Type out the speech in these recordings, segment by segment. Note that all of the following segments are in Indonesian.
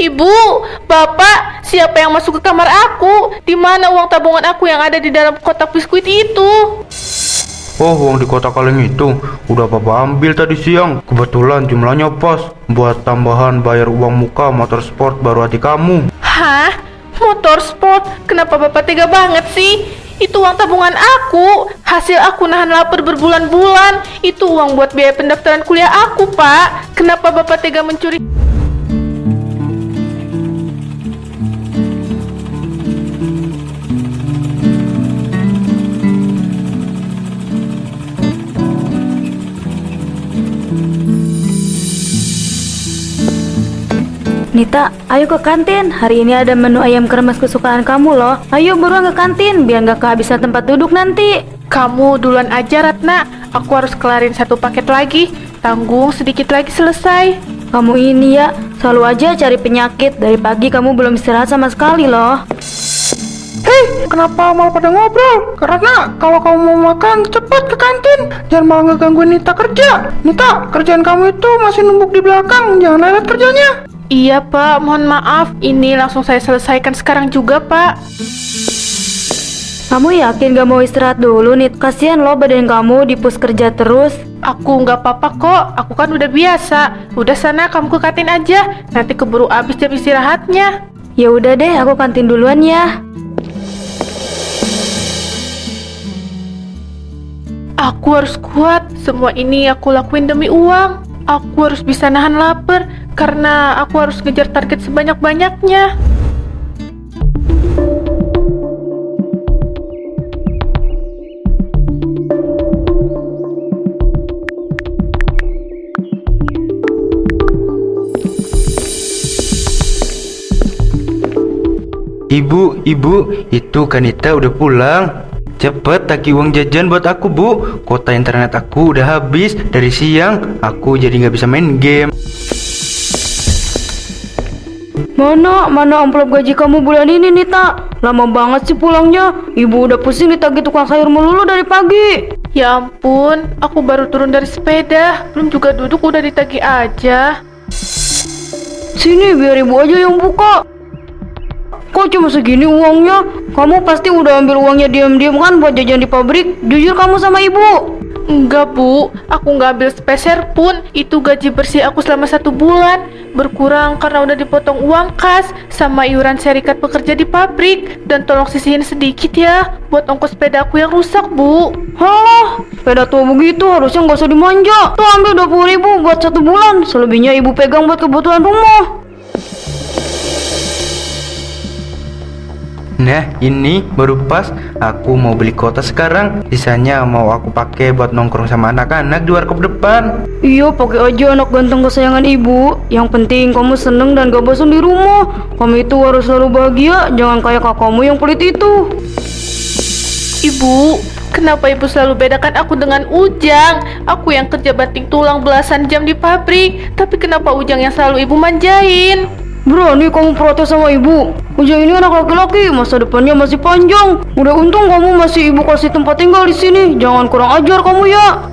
Ibu, Bapak, siapa yang masuk ke kamar aku? Di mana uang tabungan aku yang ada di dalam kotak biskuit itu? Oh, uang di kotak kaleng itu udah papa ambil tadi siang. Kebetulan jumlahnya pas buat tambahan bayar uang muka motor sport baru hati kamu. Hah? Motor sport? Kenapa Bapak tega banget sih? Itu uang tabungan aku. Hasil aku nahan lapar berbulan-bulan. Itu uang buat biaya pendaftaran kuliah aku, Pak. Kenapa Bapak tega mencuri? Nita, ayo ke kantin. Hari ini ada menu ayam kremes kesukaan kamu loh. Ayo buruan ke kantin, biar nggak kehabisan tempat duduk nanti. Kamu duluan aja, Ratna. Aku harus kelarin satu paket lagi. Tanggung sedikit lagi selesai. Kamu ini ya, selalu aja cari penyakit. Dari pagi kamu belum istirahat sama sekali loh. Hei, kenapa malah pada ngobrol? Karena kalau kamu mau makan, cepat ke kantin. Jangan malah ngegangguin Nita kerja. Nita, kerjaan kamu itu masih numpuk di belakang. Jangan lelet kerjanya. Iya, Pak. Mohon maaf. Ini langsung saya selesaikan sekarang juga, Pak. Kamu yakin gak mau istirahat dulu nih? Kasihan loh badan kamu di pus kerja terus. Aku nggak apa-apa kok. Aku kan udah biasa. Udah sana kamu ke kantin aja. Nanti keburu habis jam istirahatnya. Ya udah deh, aku kantin duluan ya. Aku harus kuat. Semua ini aku lakuin demi uang. Aku harus bisa nahan lapar karena aku harus ngejar target sebanyak-banyaknya. Ibu, itu Kanita udah pulang. Cepet tagih uang jajan buat aku, Bu. Kuota internet aku udah habis dari siang. Aku jadi nggak bisa main game. Mana amplop gaji kamu bulan ini Nita? Lama banget sih pulangnya. Ibu udah pusing ditagih tukang sayur melulu dari pagi. Ya ampun, aku baru turun dari sepeda. Belum juga duduk udah ditagih aja. Sini biar ibu aja yang buka. Kok cuma segini uangnya? Kamu pasti udah ambil uangnya diam-diam kan buat jajan di pabrik? Jujur kamu sama ibu. Enggak, Bu. Aku nggak ambil sepeser pun. Itu gaji bersih aku selama 1 bulan. Berkurang karena udah dipotong uang kas sama iuran serikat pekerja di pabrik. Dan tolong sisihin sedikit ya buat ongkos sepeda aku yang rusak, Bu. Halah, sepeda tua begitu harusnya nggak usah dimanja. Tuh ambil 20.000 buat 1 bulan. Selebihnya ibu pegang buat kebutuhan rumah. Nah, ini baru pas. Aku mau beli kuota sekarang. Sisanya mau aku pakai buat nongkrong sama anak-anak di warkop depan. Iya, pakai aja anak ganteng kesayangan ibu. Yang penting kamu seneng dan gak bosan di rumah. Kamu itu harus selalu bahagia. Jangan kayak kakakmu yang pelit itu. Ibu, kenapa ibu selalu bedakan aku dengan Ujang? Aku yang kerja banting tulang belasan jam di pabrik. Tapi kenapa Ujang yang selalu ibu manjain? Berani kamu protes sama ibu? Ujang ini anak laki-laki, masa depannya masih panjang. Udah untung kamu masih ibu kasih tempat tinggal di sini. Jangan kurang ajar kamu ya.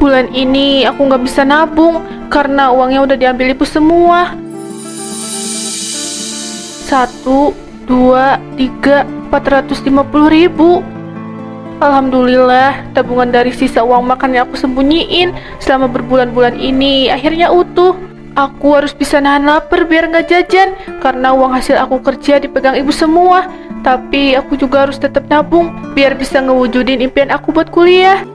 Bulan ini aku nggak bisa nabung karena uangnya udah diambil ibu semua. 1, 2, 3, 450.000. Alhamdulillah, tabungan dari sisa uang makan yang aku sembunyiin selama berbulan-bulan ini akhirnya utuh. Aku harus bisa nahan lapar biar nggak jajan karena uang hasil aku kerja dipegang ibu semua. Tapi aku juga harus tetap nabung biar bisa ngewujudin impian aku buat kuliah.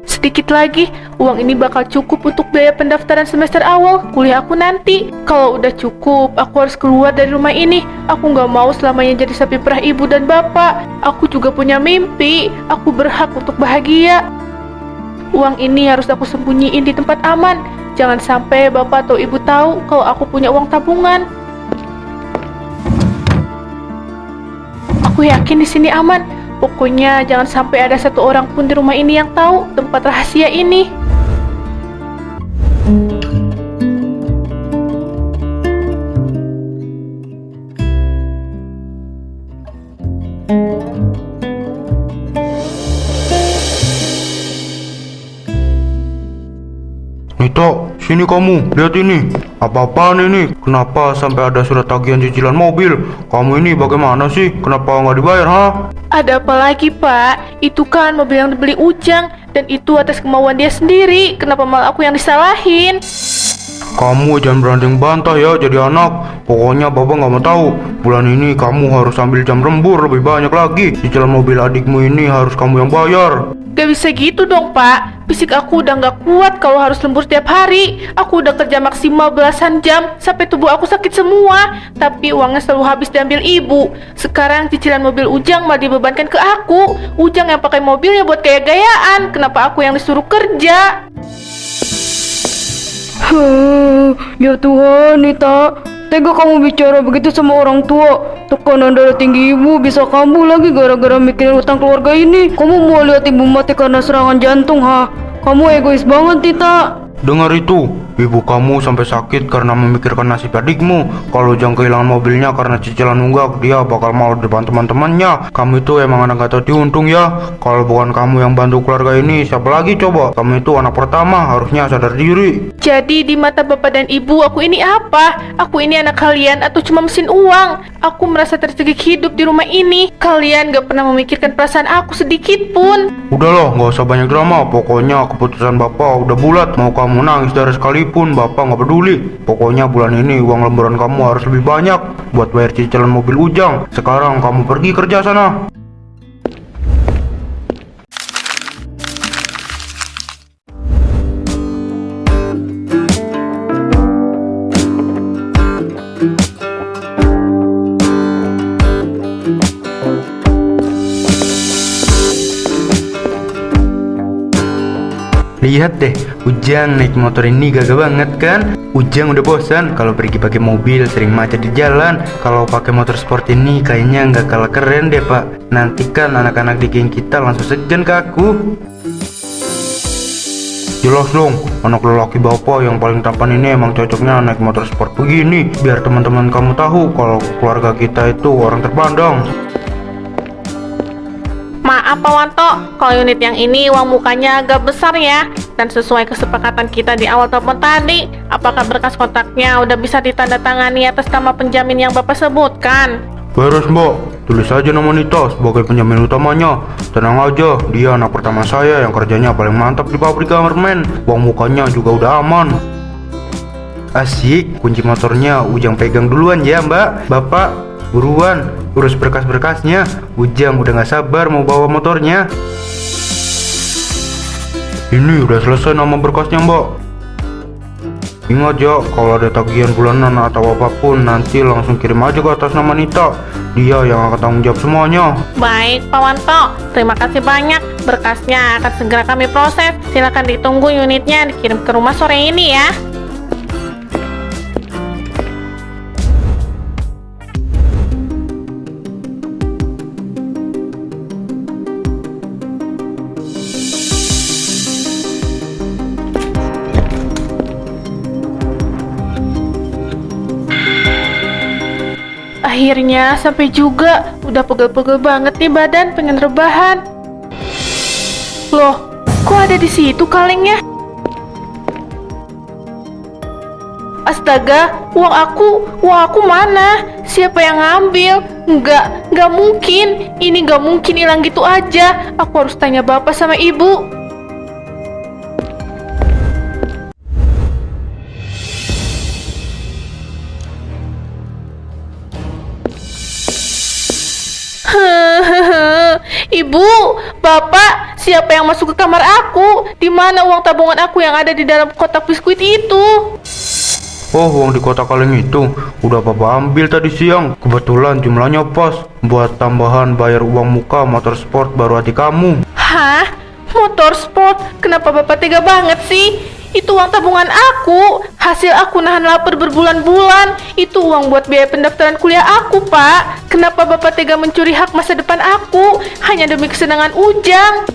Sedikit lagi, uang ini bakal cukup untuk biaya pendaftaran semester awal kuliah aku nanti. Kalau udah cukup, aku harus keluar dari rumah ini. Aku nggak mau selamanya jadi sapi perah ibu dan bapak. Aku juga punya mimpi. Aku berhak untuk bahagia. Uang ini harus aku sembunyiin di tempat aman. Jangan sampai bapak atau ibu tahu kalau aku punya uang tabungan. Aku yakin di sini aman. Pokoknya jangan sampai ada satu orang pun di rumah ini yang tahu tempat rahasia ini. Nita, sini kamu, lihat ini. Apa-apaan ini? Kenapa sampai ada surat tagihan cicilan mobil? Kamu ini bagaimana sih? Kenapa nggak dibayar, ha? Ada apa lagi, Pak? Itu kan mobil yang dibeli Ujang, dan itu atas kemauan dia sendiri. Kenapa malah aku yang disalahin? Kamu jangan beranding bantah ya jadi anak. Pokoknya bapak nggak mau tahu. Bulan ini kamu harus ambil jam lembur lebih banyak lagi. Cicilan mobil adikmu ini harus kamu yang bayar. Gak bisa gitu dong, Pak. Fisik aku udah gak kuat kalau harus lembur tiap hari. Aku udah kerja maksimal belasan jam sampai tubuh aku sakit semua. Tapi uangnya selalu habis diambil ibu. Sekarang cicilan mobil Ujang malah dibebankan ke aku. Ujang yang pakai mobilnya buat gaya-gayaan. Kenapa aku yang disuruh kerja? Ya Tuhan, Nita, tega kamu bicara begitu sama orang tua. Tekanan darah tinggi ibu bisa kambuh lagi gara-gara mikirin utang keluarga ini. Kamu mau lihat ibu mati karena serangan jantung, ha? Kamu egois banget, Nita. Dengar itu, ibu kamu sampai sakit karena memikirkan nasib adikmu. Kalau Ujang kehilangan mobilnya karena cicilan nunggak, dia bakal malu depan teman-temannya. Kamu itu emang anak gak tahu diuntung ya. Kalau bukan kamu yang bantu keluarga ini, siapa lagi coba? Kamu itu anak pertama, harusnya sadar diri. Jadi di mata bapak dan ibu, aku ini apa? Aku ini anak kalian atau cuma mesin uang? Aku merasa tercegik hidup di rumah ini. Kalian gak pernah memikirkan perasaan aku sedikit pun. Udahlah, gak usah banyak drama. Pokoknya keputusan bapak udah bulat. Mau kamu nangis darah sekalipun, bapak gak peduli. Pokoknya bulan ini uang lemburan kamu harus lebih banyak buat bayar cicilan mobil Ujang. Sekarang kamu pergi kerja sana. Lihat deh, Ujang naik motor ini gagah banget kan? Ujang udah bosan kalau pergi pakai mobil, sering macet di jalan. Kalau pakai motor sport ini kayaknya nggak kalah keren deh, Pak. Nanti kan anak-anak di geng kita langsung segan ke aku. Jelas dong, anak lelaki bapak yang paling tampan ini emang cocoknya naik motor sport begini. Biar teman-teman kamu tahu kalau keluarga kita itu orang terpandang. Maaf Pak Wanto, kalau unit yang ini uang mukanya agak besar ya. Dan sesuai kesepakatan kita di awal telepon tadi, apakah berkas kontaknya udah bisa ditandatangani atas nama penjamin yang Bapak sebutkan? Beres mbak, tulis aja nama Nita sebagai penjamin utamanya. Tenang aja, dia anak pertama saya yang kerjanya paling mantap di pabrik garmen. Uang mukanya juga udah aman. Asik, kunci motornya Ujang pegang duluan ya mbak. Bapak, buruan urus berkas-berkasnya. Ujang udah gak sabar mau bawa motornya. Ini udah selesai nama berkasnya mbak. Ingat ya, kalau ada tagihan bulanan atau apapun, nanti langsung kirim aja ke atas nama Nita. Dia yang akan tanggung jawab semuanya. Baik Pak Wanto, terima kasih banyak. Berkasnya akan segera kami proses. Silakan ditunggu unitnya dikirim ke rumah sore ini ya. Akhirnya sampai juga. Udah pegel-pegel banget nih badan, pengen rebahan. Loh, kok ada di situ kalengnya? Astaga, uang aku mana? Siapa yang ngambil? Nggak mungkin. Ini nggak mungkin hilang gitu aja. Aku harus tanya bapak sama ibu. Ibu, bapak, siapa yang masuk ke kamar aku? Di mana uang tabungan aku yang ada di dalam kotak biskuit itu? Oh, uang di kotak kaleng itu udah papa ambil tadi siang. Kebetulan jumlahnya pas buat tambahan bayar uang muka motor sport baru adik kamu. Hah? Motor sport? Kenapa bapak tega banget sih? Itu uang tabungan aku. Hasil aku nahan lapar berbulan-bulan. Itu uang buat biaya pendaftaran kuliah aku, Pak. Kenapa bapak tega mencuri hak masa depan aku hanya demi kesenangan Ujang?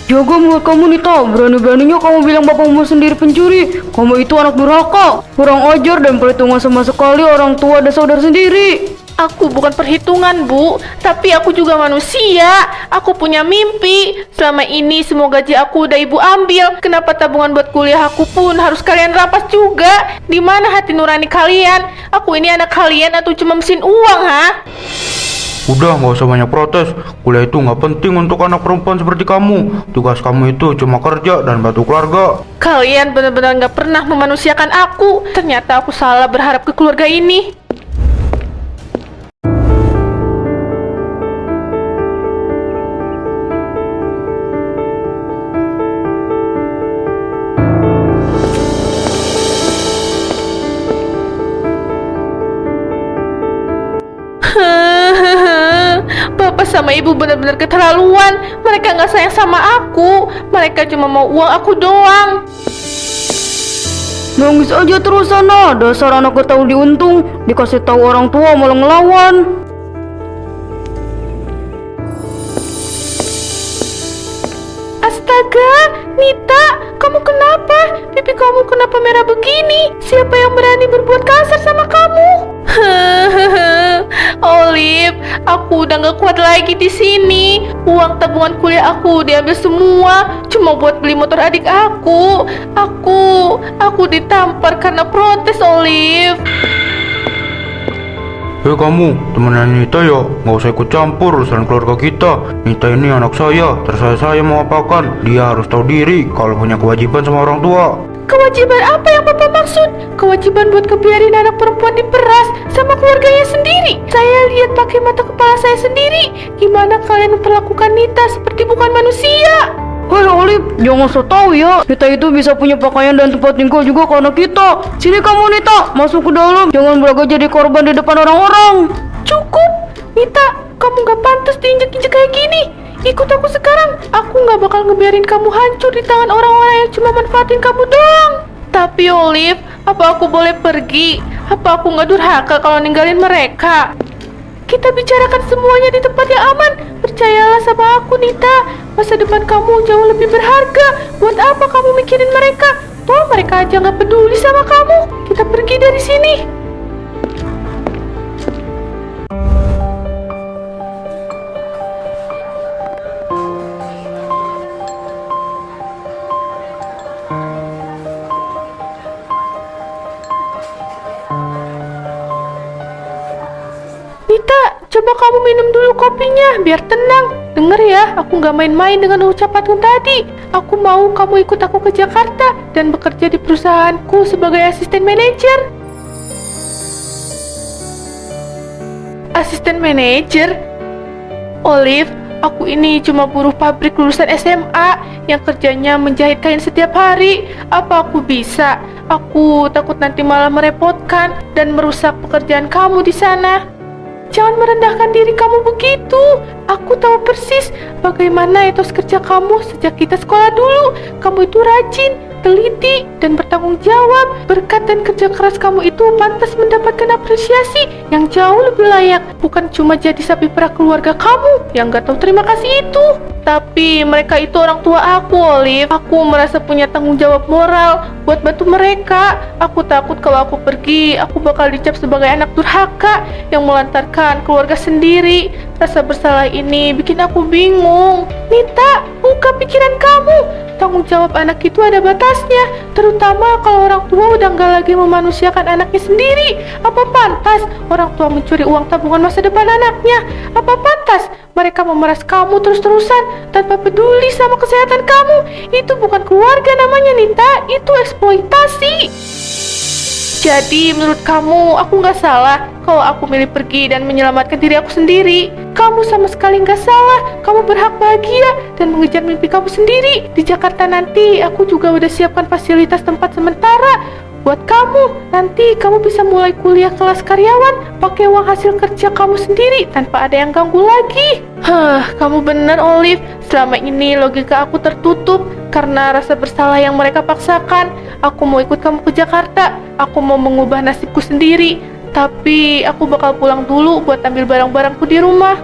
Jaga mulut kamu Nita, berani-beraninya kamu bilang bapakmu sendiri pencuri. Kamu itu anak durhaka, kurang ajar dan perhitungan sama sekali orang tua dan saudara sendiri. Aku bukan perhitungan, Bu, tapi aku juga manusia. Aku punya mimpi. Selama ini semua gaji aku udah Ibu ambil. Kenapa tabungan buat kuliah aku pun harus kalian rampas juga? Di mana hati nurani kalian? Aku ini anak kalian atau cuma mesin uang, ha? Udah, nggak usah banyak protes. Kuliah itu nggak penting untuk anak perempuan seperti kamu. Tugas kamu itu cuma kerja dan bantu keluarga. Kalian benar-benar nggak pernah memanusiakan aku. Ternyata aku salah berharap ke keluarga ini. Bapak sama ibu benar-benar keterlaluan. Mereka nggak sayang sama aku. Mereka cuma mau uang aku doang. Nangis aja terus sana, dasar anak gak tahu diuntung. Dikasih tahu orang tua malah ngelawan. Astaga, Nita, kamu kenapa? Pipi kamu kenapa merah begini? Siapa yang berani berbuat kasar sama kamu? Olive, aku udah gak kuat lagi di sini. Uang tabungan kuliah aku diambil semua, cuma buat beli motor adik aku. Aku ditampar karena protes, Olive. Hei kamu, temenan Nita ya? Nggak usah ikut campur urusan keluarga kita. Nita ini anak saya, terserah saya mau apakan. Dia harus tahu diri kalau punya kewajiban sama orang tua. Kewajiban apa yang Bapak maksud? Kewajiban buat kebiarin anak perempuan diperas sama keluarganya sendiri. Saya lihat pakai mata kepala saya sendiri. Gimana kalian memperlakukan Nita seperti bukan manusia? Hei Olive, jangan so tau ya. Nita itu bisa punya pakaian dan tempat tinggal juga karena kita. Sini kamu Nita, masuk ke dalam. Jangan berlagak jadi korban di depan orang-orang. Cukup, Nita, kamu gak pantas diinjek-injek kayak gini. Ikut aku sekarang. Aku gak bakal ngebiarin kamu hancur di tangan orang-orang yang cuma manfaatin kamu doang. Tapi Olive, apa aku boleh pergi? Apa aku gak durhaka kalau ninggalin mereka? Kita bicarakan semuanya di tempat yang aman. Percayalah sama aku, Nita. Masa depan kamu jauh lebih berharga. Buat apa kamu mikirin mereka? Toh mereka aja gak peduli sama kamu. Kita pergi dari sini. Nita, coba kamu minum dulu kopinya, biar tenang. Dengar ya, aku nggak main-main dengan ucapanku tadi. Aku mau kamu ikut aku ke Jakarta dan bekerja di perusahaanku sebagai asisten manajer. Asisten manajer? Olive, aku ini cuma buruh pabrik lulusan SMA yang kerjanya menjahit kain setiap hari. Apa aku bisa? Aku takut nanti malah merepotkan dan merusak pekerjaan kamu di sana. Jangan merendahkan diri kamu begitu. Aku tahu persis bagaimana etos kerja kamu sejak kita sekolah dulu. Kamu itu rajin, teliti, dan bertanggung jawab. Berkat dan kerja keras kamu itu pantas mendapatkan apresiasi yang jauh lebih layak. Bukan cuma jadi sapi perah keluarga kamu yang gak tahu terima kasih itu. Tapi mereka itu orang tua aku, Olive. Aku merasa punya tanggung jawab moral buat bantu mereka. Aku takut kalau aku pergi, aku bakal dicap sebagai anak durhaka yang melantarkan keluarga sendiri. Rasa bersalah ini bikin aku bingung. Nita, buka pikiran kamu. Tanggung jawab anak itu ada batasnya, terutama kalau orang tua udah nggak lagi memanusiakan anaknya sendiri. Apa pantas orang tua mencuri uang tabungan masa depan anaknya? Apa pantas mereka memeras kamu terus-terusan tanpa peduli sama kesehatan kamu? Itu bukan keluarga namanya, Nita. Itu eksploitasi. Jadi menurut kamu aku nggak salah kalau aku milih pergi dan menyelamatkan diri aku sendiri? Kamu sama sekali nggak salah. Kamu berhak bahagia dan mengejar mimpi kamu sendiri. Di Jakarta nanti aku juga udah siapkan fasilitas tempat sementara buat kamu. Nanti kamu bisa mulai kuliah kelas karyawan pakai uang hasil kerja kamu sendiri tanpa ada yang ganggu lagi. Kamu bener, Olive. Selama ini logika aku tertutup karena rasa bersalah yang mereka paksakan. Aku mau ikut kamu ke Jakarta. Aku mau mengubah nasibku sendiri. Tapi aku bakal pulang dulu buat ambil barang-barangku di rumah.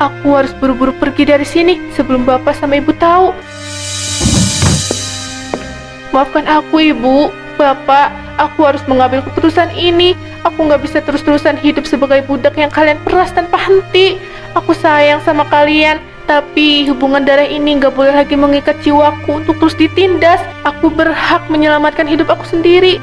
Aku harus buru-buru pergi dari sini sebelum bapak sama ibu tahu. Maafkan aku, ibu. Bapak, aku harus mengambil keputusan ini. Aku nggak bisa terus-terusan hidup sebagai budak yang kalian peras tanpa henti. Aku sayang sama kalian, tapi hubungan darah ini nggak boleh lagi mengikat jiwaku untuk terus ditindas. Aku berhak menyelamatkan hidup aku sendiri.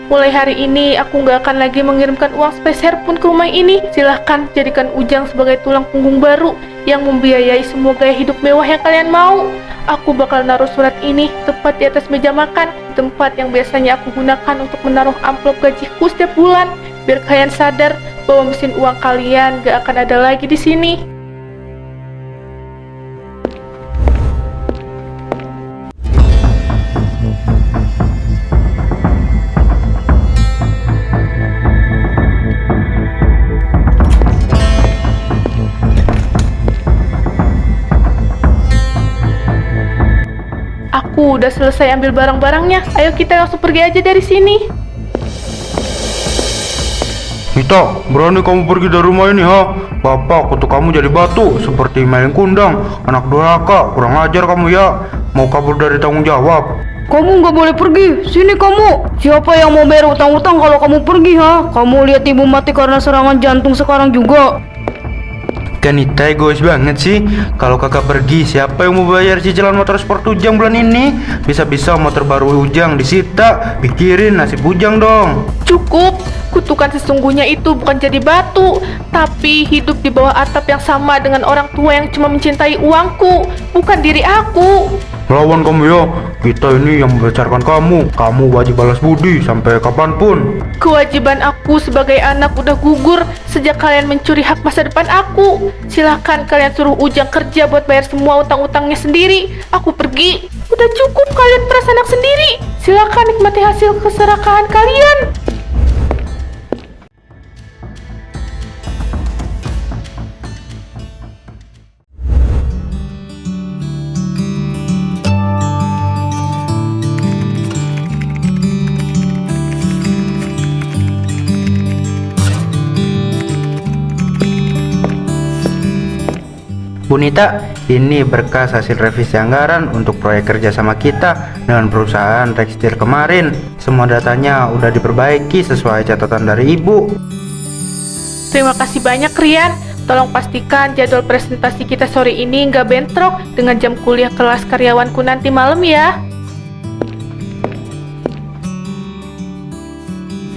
Mulai hari ini, aku nggak akan lagi mengirimkan uang sepeser pun ke rumah ini. Silahkan jadikan Ujang sebagai tulang punggung baru yang membiayai semua gaya hidup mewah yang kalian mau. Aku bakal naruh surat ini tepat di atas meja makan, tempat yang biasanya aku gunakan untuk menaruh amplop gajiku setiap bulan, biar kalian sadar bahwa mesin uang kalian gak akan ada lagi di sini. Aku udah selesai ambil barang-barangnya. Ayo kita langsung pergi aja dari sini. Nita, berani kamu pergi dari rumah ini, ha? Bapak kutuk kamu jadi batu, seperti maling kundang. Anak durhaka, kurang ajar kamu ya. Mau kabur dari tanggung jawab. Kamu nggak boleh pergi. Sini kamu. Siapa yang mau bayar utang-utang kalau kamu pergi, ha? Kamu lihat ibu mati karena serangan jantung sekarang juga. Nita egois banget sih. Kalau kakak pergi, siapa yang mau bayar cicilan motor sport Ujang bulan ini? Bisa-bisa motor baru Ujang disita. Pikirin nasib Ujang dong. Cukup. Kutukan sesungguhnya itu bukan jadi batu, tapi hidup di bawah atap yang sama dengan orang tua yang cuma mencintai uangku, bukan diri aku. Melawan kamu ya. Kita ini yang membesarkan kamu. Kamu wajib balas budi sampai kapanpun. Kewajiban aku sebagai anak udah gugur sejak kalian mencuri hak masa depan aku. Silahkan kalian suruh Ujang kerja buat bayar semua utang-utangnya sendiri. Aku pergi. Udah cukup kalian peras anak sendiri. Silahkan nikmati hasil keserakahan kalian. Bu Nita, ini berkas hasil revisi anggaran untuk proyek kerjasama kita dengan perusahaan tekstil kemarin. Semua datanya udah diperbaiki sesuai catatan dari Ibu. Terima kasih banyak, Rian. Tolong pastikan jadwal presentasi kita sore ini nggak bentrok dengan jam kuliah kelas karyawanku nanti malam ya.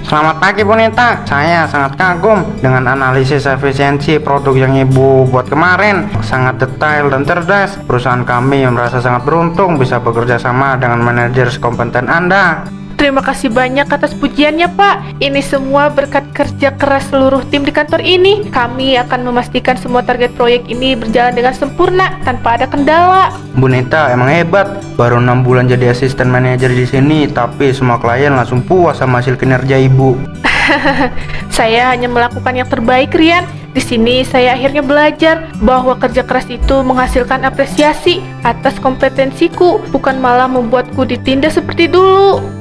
Selamat pagi Bu Nita, saya sangat kagum dengan analisis efisiensi produk yang Ibu buat kemarin. Sangat detail dan cerdas. Perusahaan kami merasa sangat beruntung bisa bekerja sama dengan manajer sekompeten Anda. Terima kasih banyak atas pujiannya, Pak. Ini semua berkat kerja keras seluruh tim di kantor ini. Kami akan memastikan semua target proyek ini berjalan dengan sempurna tanpa ada kendala. Bu Nita emang hebat. Baru 6 bulan jadi asisten manajer di sini, tapi semua klien langsung puas sama hasil kinerja Ibu. Saya hanya melakukan yang terbaik, Rian. Di sini saya akhirnya belajar bahwa kerja keras itu menghasilkan apresiasi atas kompetensiku, bukan malah membuatku ditindas seperti dulu.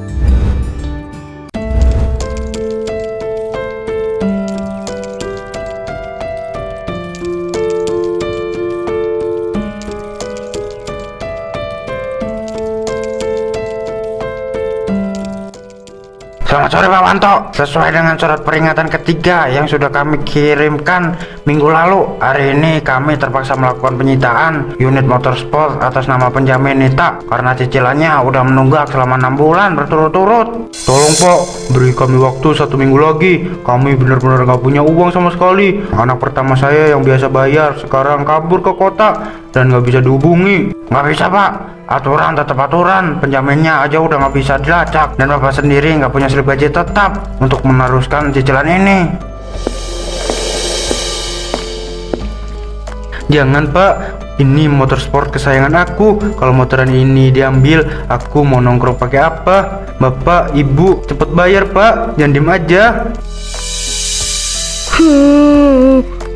Selamat sore Pak Wanto. Sesuai dengan surat peringatan ketiga yang sudah kami kirimkan minggu lalu, hari ini kami terpaksa melakukan penyitaan unit motorsport atas nama penjamin Nita karena cicilannya udah menunggak selama 6 bulan berturut-turut. Tolong Pak, beri kami waktu 1 minggu lagi. Kami benar-benar nggak punya uang sama sekali. Anak pertama saya yang biasa bayar sekarang kabur ke kota dan nggak bisa dihubungi. Nggak bisa Pak, aturan tetap aturan. Penjaminnya aja udah nggak bisa dilacak dan Bapak sendiri nggak punya slip gaji tetap untuk meneruskan cicilan ini. Jangan Pak, ini motor sport kesayangan aku. Kalau motoran ini diambil, aku mau nongkrong pakai apa? Bapak, Ibu, cepet bayar Pak, jangan diem aja.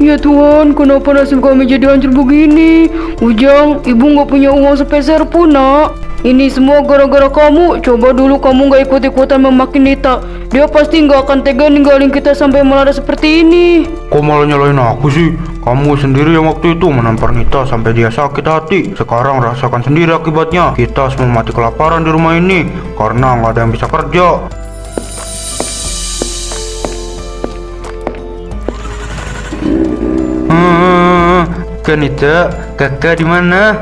Ya Tuhan, kenapa nasib kami jadi hancur begini? Ujang, ibu nggak punya uang sepeser pun, nak. Ini semua gara-gara kamu. Coba dulu kamu nggak ikut-ikutan memaki Nita. Dia pasti nggak akan tega ninggalin kita sampai melada seperti ini. Kok malah nyalain aku sih? Kamu sendiri yang waktu itu menampar Nita sampai dia sakit hati. Sekarang rasakan sendiri akibatnya. Kita semua mati kelaparan di rumah ini karena nggak ada yang bisa kerja. Kanita, kakak di mana?